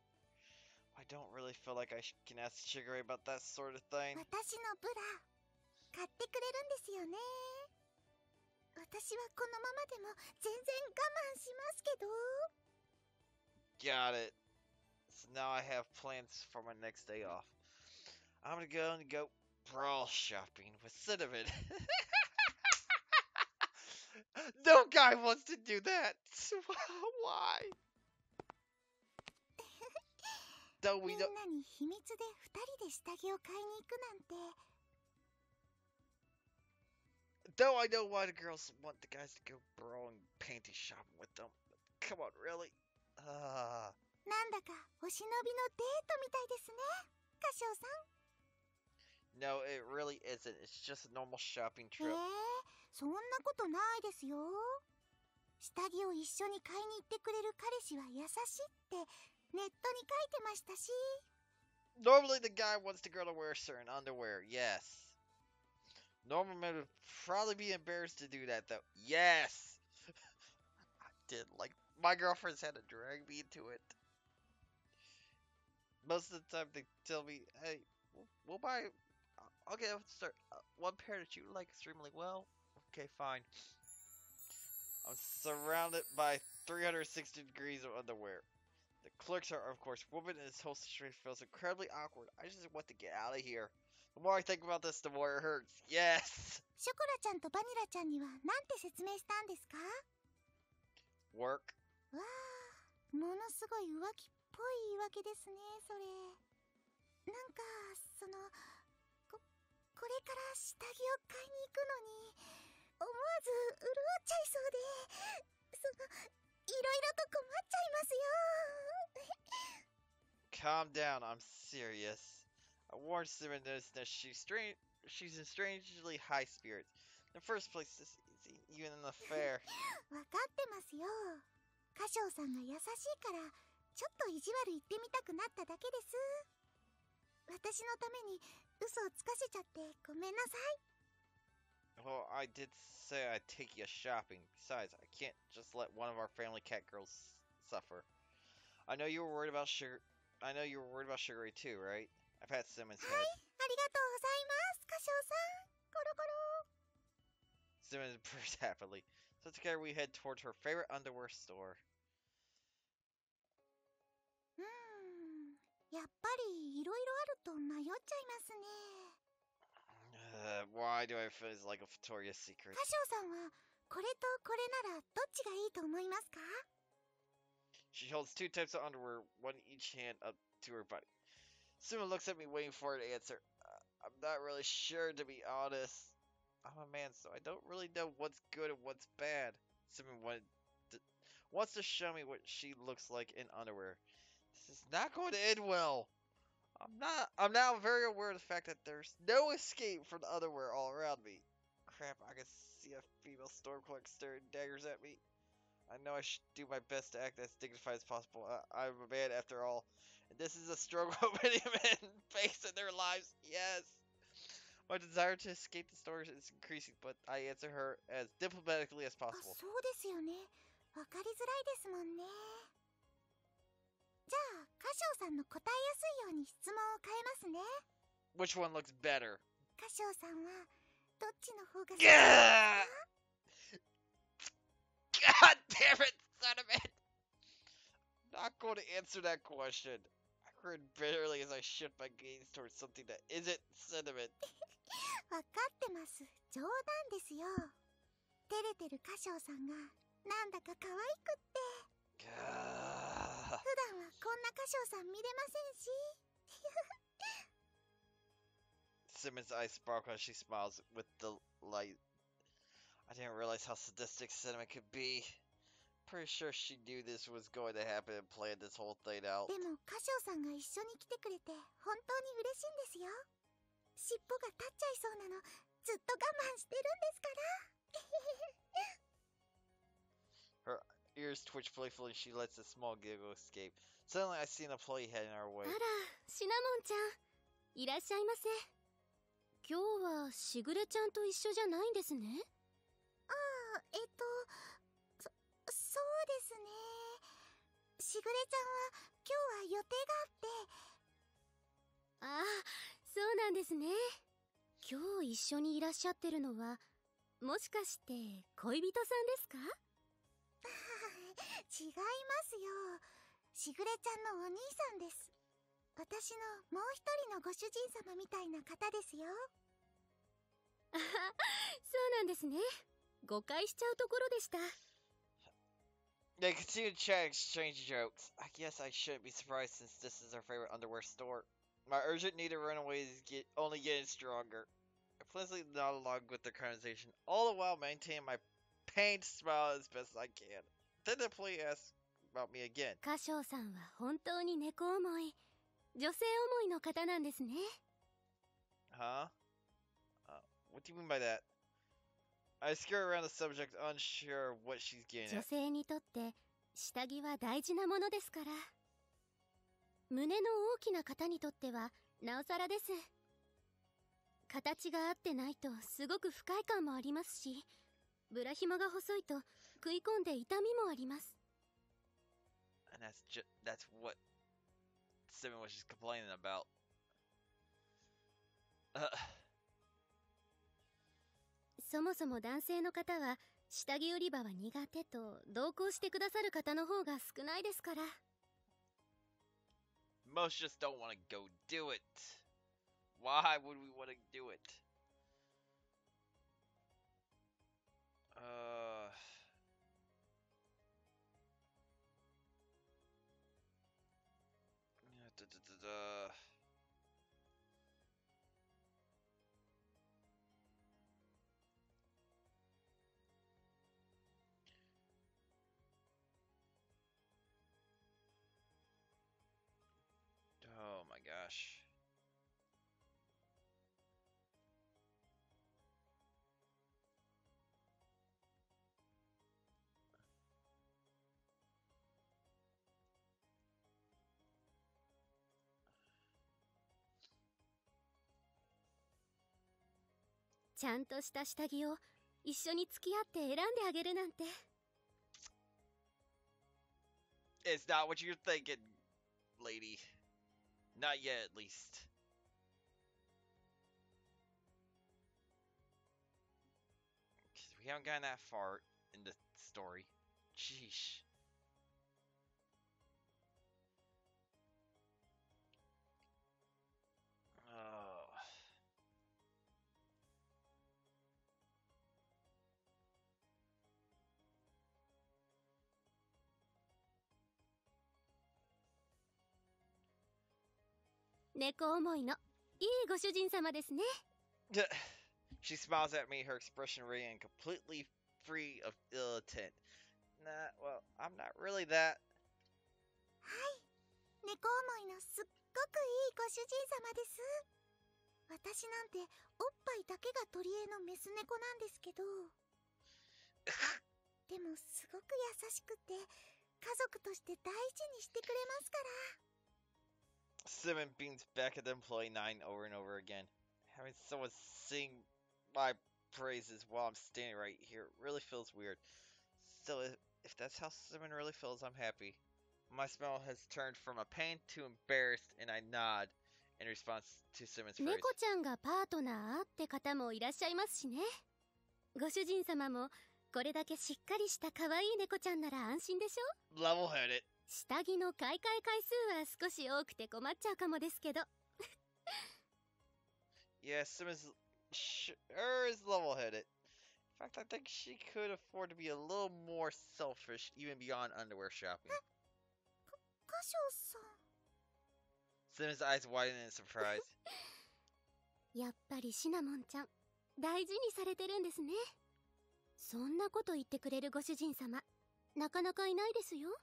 I don't really feel like I can ask Shigure about that sort of thing. 私のブラ買ってくれるんですよね。私はこのままでも全然我慢しますけど。 Got it. So now I have plans for my next day off. I'm gonna go brawl shopping with Cinnamon. No guy wants to do that. Why? Don't み we ん know? なに秘密で2人で下着を買いに行くなんて。 Though I know why the girls want the guys to go brawl and panty shopping with them. Come on, really? なんだかお忍びのデートみたいですね、カシオさん。 No, it really isn't. It's just a normal shopping trip. そんなことないですよ。下着を一緒に買いに行ってくれる彼氏は優しいってネットに書いてましたし。 Normally, the guy wants the girl to wear certain underwear. Yes. Normal men would probably be embarrassed to do that, though. Yes. I did. Like, my girlfriends had to drag me into it. Most of the time, they tell me, "Hey, we'll buy. I'll get one pair that you like extremely well." Okay, fine. I'm surrounded by 360 degrees of underwear. The clerks are, of course, women, and this whole situation feels incredibly awkward. I just want to get out of here. The more I think about this, the more it hurts. Yes! ショコラちゃんとバニラちゃんには何て説明したんですか？ Work. わあ、ものすごい浮気っぽい言い訳ですね、それ。なんか、これから下着を買いに行くのに、思わず潤っちゃいそうで、いろいろと困っちゃいますよ。 Calm down, I'm serious. I warned Simon this that she's in strangely high spirits. In the first place, this isn't even an affair. わかってますよ。カシオさんが優しいから、ちょっと意地悪言ってみたくなっただけです。私のために嘘をつかせちゃってごめんなさい。 Well, I did say I'd take you shopping. Besides, I can't just let one of our family cat girls suffer. I know you were worried about Sugar too, right? I've had Simmons はい、 head. ありがとうございます、カシオさん。コロコロ。 Simmons purrs happily. So together we head towards her favorite underwear store. やっぱりいろいろあると迷っちゃいますね。 Why do I feel it's like a Victoria's Secret? カシオさんはこれとこれならどっちがいいと思いますか？ She holds two types of underwear, one in each hand up to her body. Simon looks at me waiting for her to answer. I'm not really sure, to be honest. I'm a man, so I don't really know what's good and what's bad. Simon wants to show me what she looks like in underwear. This is not going to end well. I'm now very aware of the fact that there's no escape from the underwear all around me. Crap, I can see a female storm clerk staring daggers at me. I know I should do my best to act as dignified as possible. I'm a man after all. And this is a struggle many men face in their lives. Yes. My desire to escape the storm is increasing, but I answer her as diplomatically as あ、 possible. そうですよね。わかりづらいですもんね。じゃあ、カシオさんの答えやすいように質問を変えますね。 Which one looks better? カシオさんはどっちの方が好きです Yeah! か？ God damn it, son of it! not going to answer that question. I grin bitterly as I shift my gaze towards something that isn't sentiment. わかってます。冗談ですよ。照れてる歌唱さんがなんだか可愛くって。普段はこんな歌唱さん見れませんし。Simmons' eyes sparkle as she smiles with delight. I didn't realize how sadistic Cinnamon could be. Pretty sure she knew this was going to happen and planned this whole thing out. でも歌唱さんが一緒に来てくれて本当に嬉しいんですよ。尻尾が立っちゃいそうなのずっと我慢してるんですから。Her ears twitch playfully and she lets a small giggle escape. Suddenly I see an employee heading our way. あら、シナモンちゃん、いらっしゃいませ。今日はしぐれちゃんと一緒じゃないんですね。ああ、そうですね。しぐれちゃんは今日は予定があって。ああ、そうなんですね。今日一緒にいらっしゃってるのは、もしかして恋人さんですか？違いますよ。しぐれちゃんのお兄さんです。私のもう一人のご主人様みたいな方ですよ。あは、そうなんですね。誤解しちゃうところでした。They continue to chat and exchange jokes. I guess I shouldn't be surprised since this is our favorite underwear store. My urgent need to run away is only getting stronger. I pleasantly nod along with their conversation, all the while maintaining my pained smile as best I can. Then the employee asks about me again. 歌唱さんは本当に猫思い、女性思いの方なんですね。Huh? What do you mean by that? I scurry around the subject, unsure of what she's getting 女 at. 性にとって下着は大事なものですから。胸の大きな方にとってはなおさらです。形が合ってないとすごく不快感もありますし、ブラ紐が細いと食い込んで痛みもあります。And that's what Simon was just complaining about. そもそも男性の方は下着売り場は苦手と同行してくださる方の方が少ないですから。Most just don't want to go do it. Why would we want to do it? Oh my gosh.「ちゃんとした下着を一緒に付き合って選んであげるなんて。It's not what you're thinking, lady. Not yet, at least. We haven't gotten that far in the story. Sheesh. Oh. Neko思いのいいご主人様ですね。She smiles at me, her expression radiant and completely free of ill intent. Nah, well, I'm not really that. はい。猫思いのすっごくいいご主人様です。私なんておっぱいだけが取り柄のメス猫なんですけど。でもすごく優しくて家族として大事にしてくれますから。Simon beams back at the employee 9 over and over again. Having someone sing my praises while I'm standing right here really feels weird. Still, if that's how Simon really feels, I'm happy. My smile has turned from a pain to embarrassed, and I nod in response to Simon's phrase. 猫ちゃんがパートナーって方もいらっしゃいますしね。ご主人様もこれだけしっかりした可愛い猫ちゃんなら安心でしょ？ Level-headed. 下着の買い替え回数は少し多くて困っちゃうかもですけど。Yeah, Simmons sure is level-headed. In fact, I think she could afford to be a little more selfish, even beyond underwear shopping. 歌唱さん。 Simmons' eyes widen in surprise. やっぱりシナモンちゃん大事にされてるんですね。そんなこと言ってくれるご主人様なかなかいないですよ。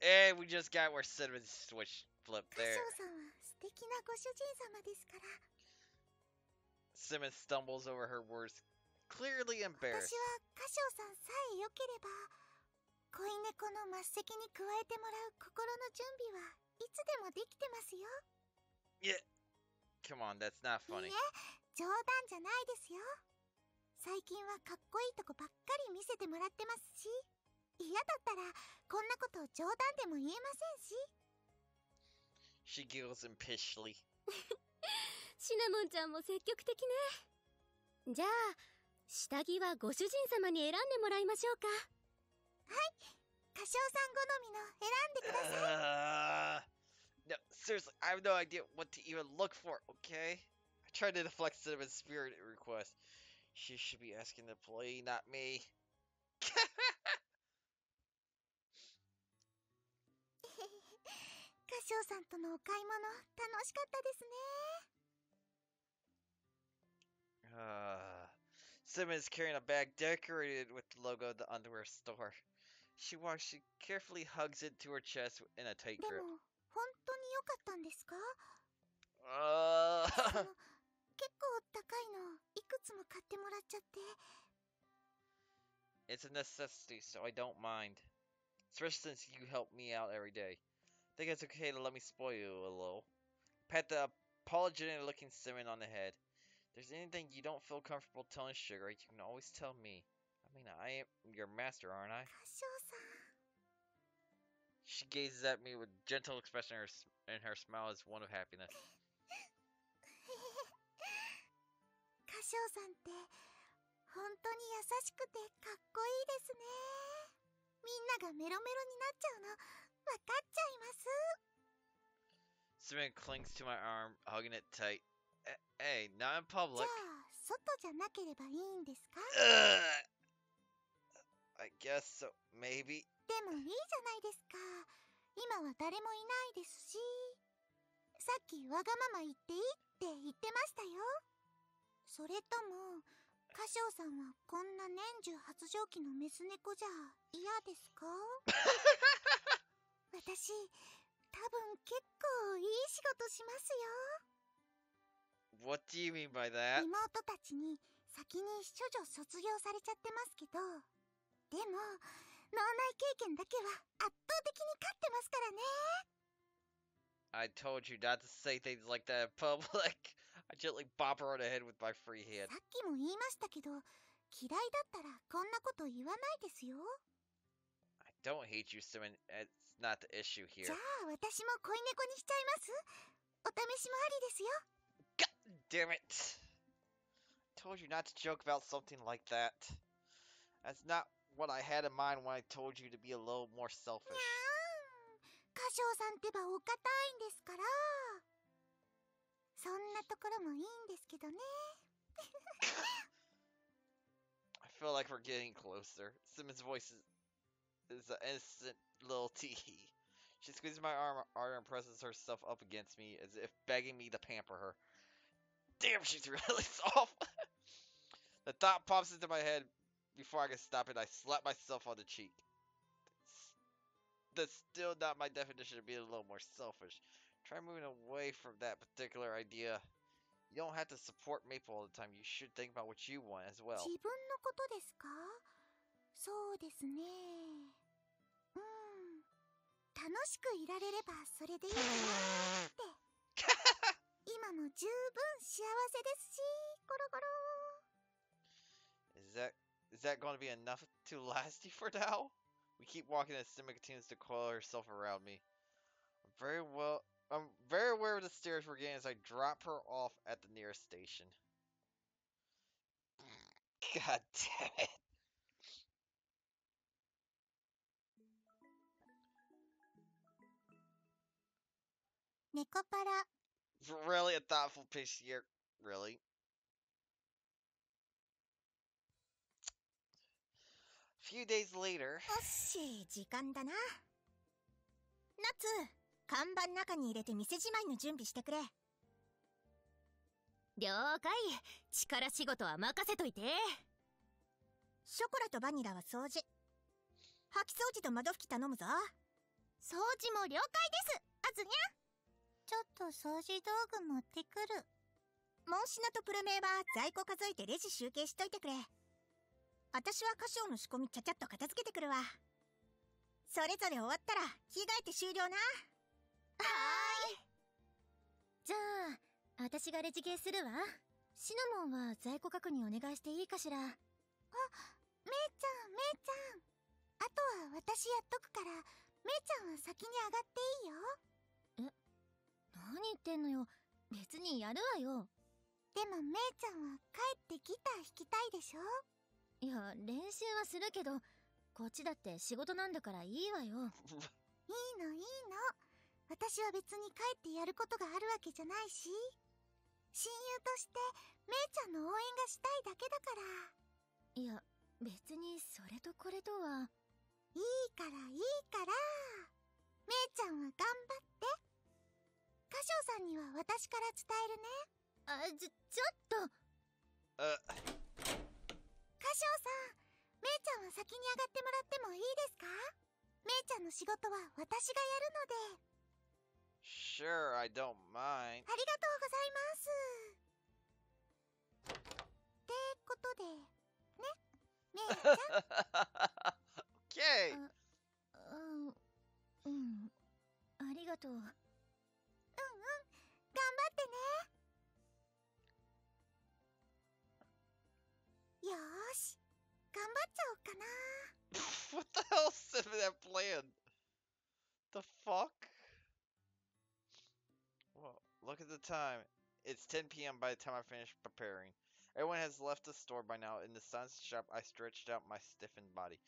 And we just got where Simmons switch flipped 歌 there. 唱さんは素敵なご主人様ですから。 Simmons stumbles over her words, clearly 私 embarrassed. は歌唱さんさえ良ければ恋猫の末席に加えてもらう心の準備はいつでもできてますよ。 Yeah, come on, that's not いい funny. え、冗談じゃないですよ。最近はかっこいいとこばっかり見せてもらってますし、嫌だったらこんなこと冗談でも言えませんし。 She giggles impishly. シナモンちゃんも積極的ね。じゃあ下着はご主人様に選んでもらいましょうか。歌唱さん好みの選んでください。No, seriously, I have no idea what to even look for, okay? I tried to deflect Cinnamon's spirited request. She should be asking the play, not me. 歌唱さんとのお買い物楽しかったですね。 Simmons carrying a bag decorated with the logo of the underwear store. She carefully hugs it to her chest in a tight で grip. も本当に良かったんですか？ Uh, 結構高いのいくつも買ってもらっちゃって。 it's a necessity, so I don't mind. Especially since you help me out every day. Think it's okay to let me spoil you a little. Pat the apologetic looking Simmons on the head. If there's anything you don't feel comfortable telling Sugar, you can always tell me. I mean, I am your master, aren't I? 歌唱さん。 She gazes at me with gentle expression and her smile is one of happiness. 歌唱さんって本当に優しくてかっこいいですね。みんながメロメロになっちゃうの分かっちゃいます。 Simmons clings to my arm, hugging it tight. Hey, not in じゃ public. あ外じゃなければいいんですか？ I guess so, maybe. でもいいじゃないですか。今は誰もいないですし。さっきわがまま言っていいって言ってましたよ。それとも歌唱さんはこんな年中発情期のメス猫じゃ嫌ですか？私多分結構いい仕事しますよ。 What do you mean by that? 妹たちに先に処女卒業されちゃってますけど、でも脳内経験だけは圧倒的に勝ってますからね。 I told you not to say things like that in public. I gently bop her on the head with my free hand. さっきも言いましたけど、嫌いだったらこんなこと言わないですよ。 I don't hate you, Simmons. It's not the issue じ here. ゃあ私も恋猫にしちゃいます。お試しもありですよ。 God damn it. I told you not to joke about something like that. That's not what I had in mind when I told you to be a little more selfish. 歌唱さんってばお堅いんですから。そんなところもいいんですけどね。 I feel like we're getting closer. Simmons' voice is an innocent little tee. She squeezes my arm harder and presses herself up against me as if begging me to pamper her. Damn, she's really soft. The thought pops into my head before I can stop it. I slap myself on the cheek. That's still not my definition of being a little more selfish. Try moving away from that particular idea. You don't have to support Maple all the time. You should think about what you want as well. 自分のことですか？そうですね。楽しくいられればそれでいいかなって。今も十分幸せですし、ゴロゴロ。 Is that going to be enough to last you for now? We keep walking as Simba continues to coil herself around me. I'm very aware of the stares we're getting as I drop her off at the nearest station. God damn it. ネコパラ。 Really? A thoughtful piece here? Really? A few days later. おっし、時間だな。夏、看板中に入れて店じまいの準備してくれ。了解。力仕事は任せといて。ショコラとバニラは掃除。掃き掃除と窓拭き頼むぞ。掃除も了解です、あずにゃ。ちょっと掃除道具持ってくる。モンシナとプルメイは在庫数えてレジ集計しといてくれ。私は歌唱の仕込みちゃちゃっと片付けてくるわ。それぞれ終わったら着替えて終了な。はーい。じゃあ私がレジ系するわ。シナモンは在庫確認お願いしていいかしら。あ、めいちゃん、めいちゃん。あとは私やっとくから、めいちゃんは先に上がっていいよ。何言ってんのよ。別にやるわよ。でもめいちゃんは帰ってギター弾きたいでしょ。いや、練習はするけど、こっちだって仕事なんだからいいわよ。いいのいいの。私は別に帰ってやることがあるわけじゃないし、親友としてめいちゃんの応援がしたいだけだから。いや、別にそれとこれとは。いいからいいから。めいちゃんは頑張って。歌唱さんには私から伝えるね。ちょっと。歌唱さん、めいちゃんは先に上がってもらってもいいですか？めいちゃんの仕事は私がやるので。Sure, I don't mind. ありがとうございます。ってことで、ね、めいちゃん。Okay. ありがとう。頑張ってね。よーし、頑張っちゃおうかな。What the hell is that plan? The fuck? Well, look at the time. It's 10 p.m. by the time I finish preparing. Everyone has left the store by now. In the sun's shop, I stretched out my stiffened body.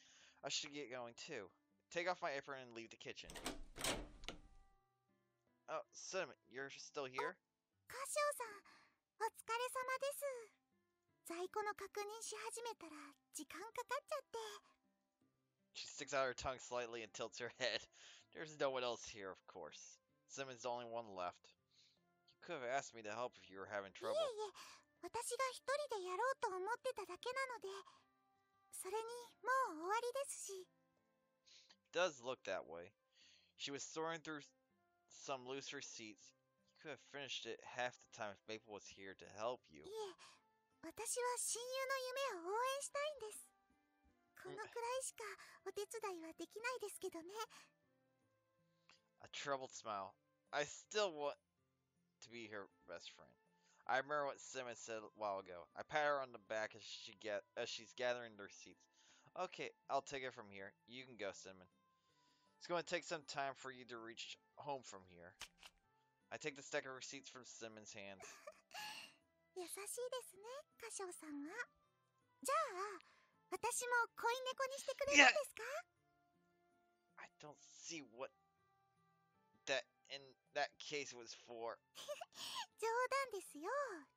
I should get going too. Take off my apron and leave the kitchen. Oh, Cinnamon, you're still here? 歌唱さん、お疲れ様です。在庫の確認し始めたら時間かかっちゃって。She sticks out her tongue slightly and tilts her head. There's no one else here, of course. Cinnamon's the only one left. You could have asked me to help if you were having いえ trouble. いえ、私が一人でやろうと思ってただけなので、それにもう終わりですし。It does look that way. She was sorting through some loose receipts. You could have finished it half the time if Maple was here to help you. いえ、私は親友の夢を応援したいんです。このくらいしかお手伝いはできないですけどね。A troubled smile. I still want to be her best friend. I remember what Cinnamon said a while ago. I pat her on the back as she's gathering the receipts. Okay, I'll take it from here. You can go, Cinnamon. It's going to take some time for you to reach home from here. I take the stack of receipts from Cinnamon's hands. 優しいですね、歌唱さんは。じゃあ、私も恋猫にしてくれるんですか？ I don't see what that in that case was for. 冗談ですよ、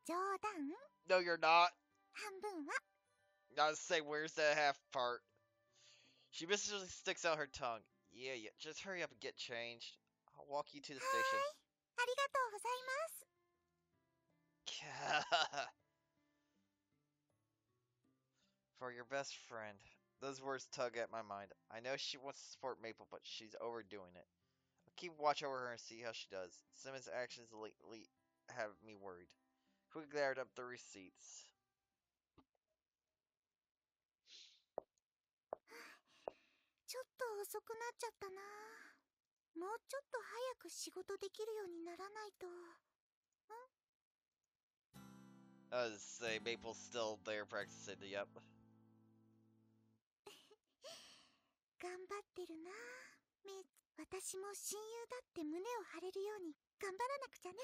冗談。 No, you're not. 半分は。 Gotta say, where's that half part? She miserably sticks out her tongue. Yeah, just hurry up and get changed. I'll walk you to the はーい、ありがとうございます。 station. For your best friend. Those words tug at my mind. I know she wants to support Maple, but she's overdoing it. I'll keep watch over her and see how she does. Simmons' actions lately have me worried. Quickly gathered up the receipts. ちょっと遅くなっちゃったな。もうちょっと早く仕事できるようにならないと。Say Maple's still there practicing. Yep. 頑張ってるな。私も親友だって胸を張れるように頑張らなくちゃね。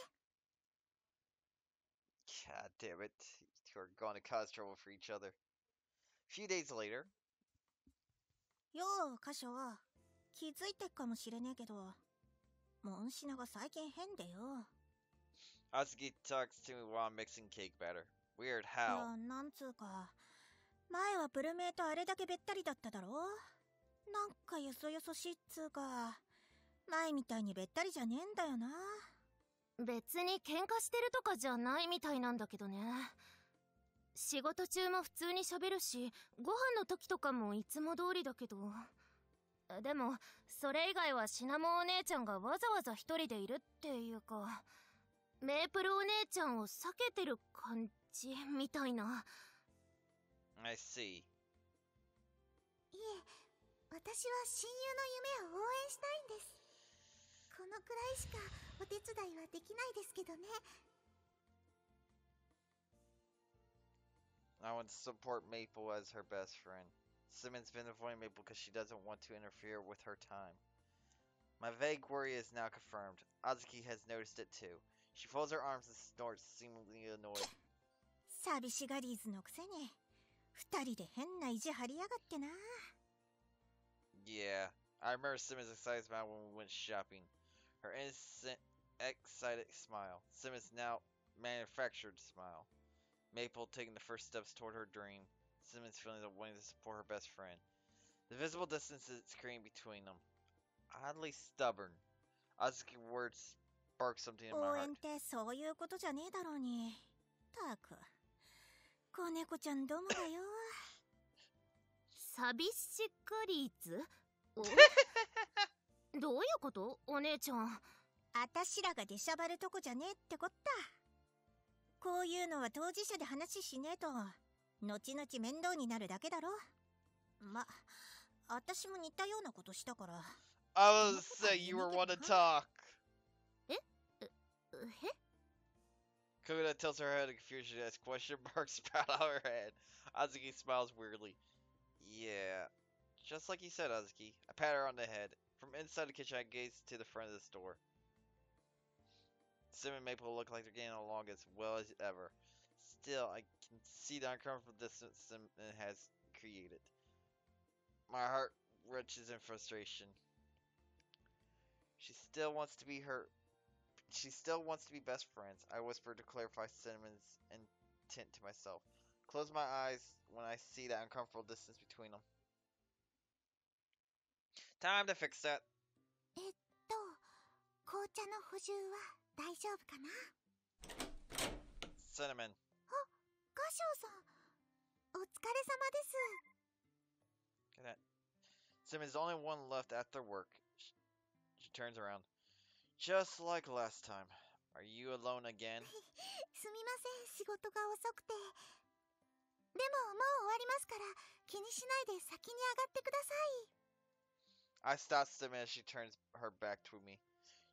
God damn it. You're going to cause trouble for each other. A few days later. よう、歌唱。気づいてっかもしれねえけど、モンシナが最近変でよ。 Atsuki talks to me while mixing cake batter. Weird, い how? や、なんつうか、前はプルメイとあれだけべったりだっただろ。なんかよそよそしいっつうか、前みたいにべったりじゃねえんだよな。別に喧嘩してるとかじゃないみたいなんだけどね。仕事中も普通に喋るし、ご飯の時とかもいつも通りだけど。でも、それ以外はシナモンお姉ちゃんがわざわざ一人でいるっていうか、メープルお姉ちゃんを避けてる感じみたいな。I see. いえ、私は親友の夢を応援したいんです。このくらいしかお手伝いはできないですけどね。 I want to support Maple as her best friend. Simmons been avoiding Maple because she doesn't want to interfere with her time. My vague worry is now confirmed. Azuki has noticed it too. She folds her arms and snorts, seemingly annoyed. 寂しがりーずのくせに二人で変な意地張りやがってな。 Yeah, I remember Simmons' excited smile when we went shopping. Her innocent, excited smile. Simmons' now manufactured smile. Maple taking the first steps toward her dream. Simmons feeling the wanting to support her best friend. The visible distance is creating between them. Oddly stubborn. Azuki words spark something in my 応 heart. 援ってそういうことじゃねえだろうに。たく、子猫ちゃんどもがよ。寂しがりず？おどういうことお姉ちゃん。あたしらが出しゃばるとこじゃねえってこった。こういうのは当事者で話しねえと後々面倒になるだけだろ。ま、あたしも似たようなことしたから。 I was say you were one to talk. え Koda tilts her head in confusion as question marks sprout out her head. Azuki smiles weirdly. Yeah, just like you said, Azuki. I pat her on the head. From inside the kitchen, I gaze to the front of the store. Sim and Maple look like they're getting along as well as ever. Still, I can see the uncomfortable distance Sim has created. My heart wrenches in frustration. She still wants to be best friends. I whisper to clarify Cinnamon's intent to myself. Close my eyes when I see that uncomfortable distance between them. Time to fix that. 紅茶の補充は大丈夫かな。 Cinnamon. ガショウさん、お疲れ様です。 Look at that. Cinnamon's the only one left after work. She turns around. Just like last time. Are you alone again? すみません、仕事が遅くて。でももう終わりますから気にしないで先に上がってください。 I stop Cinnamon as she turns her back to me.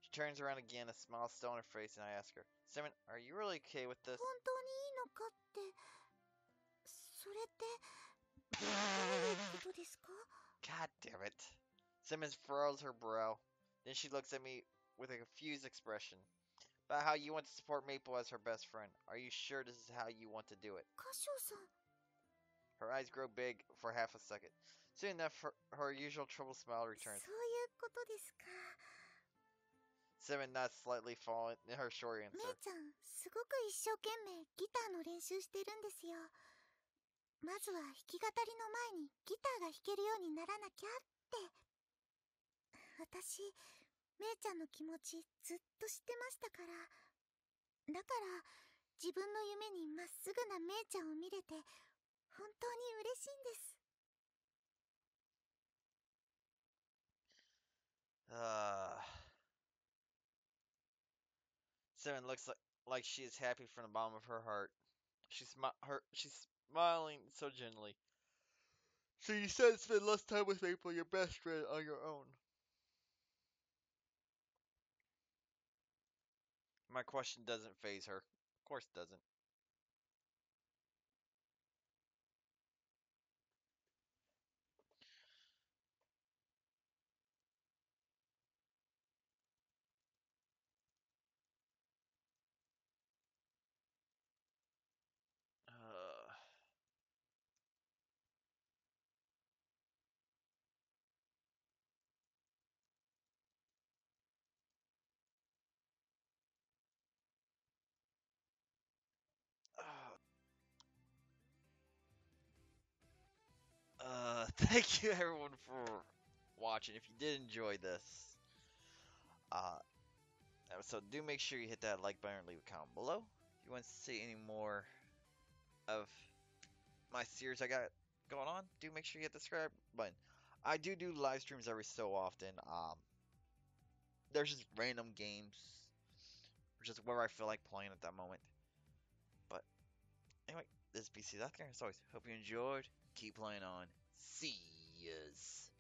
She turns around again, a smile still on her face, and I ask her, Cinnamon, are you really okay with this? 本当にいいのかって、それってどういうことですか？ God damn it. Simmons furrows her brow. Then she looks at me with a confused expression. About how you want to support Maple as her best friend. Are you sure this is how you want to do it? ガショウさん、 Her eyes grow big for half a second. Soon enough, her usual troubled smile returns. そういうことですか。 Simmons nods slightly, following her short め answer. いちゃん、すごく一生懸命ギターの練習してるんですよ。まずは弾き語りの前にギターが弾けるようにならなきゃって。私、めいちゃんの気持ちずっと知ってましたから。だから自分の夢にまっすぐなめいちゃんを見れて本当に嬉しいんです。 Simmons looks like she is happy from the bottom of her heart. She's smiling so gently. So you said spend less time with Maple, your best friend, on your own. My question doesn't faze her. Of course it doesn't. thank you everyone for watching. If you did enjoy this uh, episode, do make sure you hit that like button and leave a comment below. If you want to see any more of my series I got going on, do make sure you hit the subscribe button. I do live streams every so often. There's just random games, or just where I feel like playing at that moment. But anyway, this is BC Doctor. As always, hope you enjoyed. Keep playing on. See yas.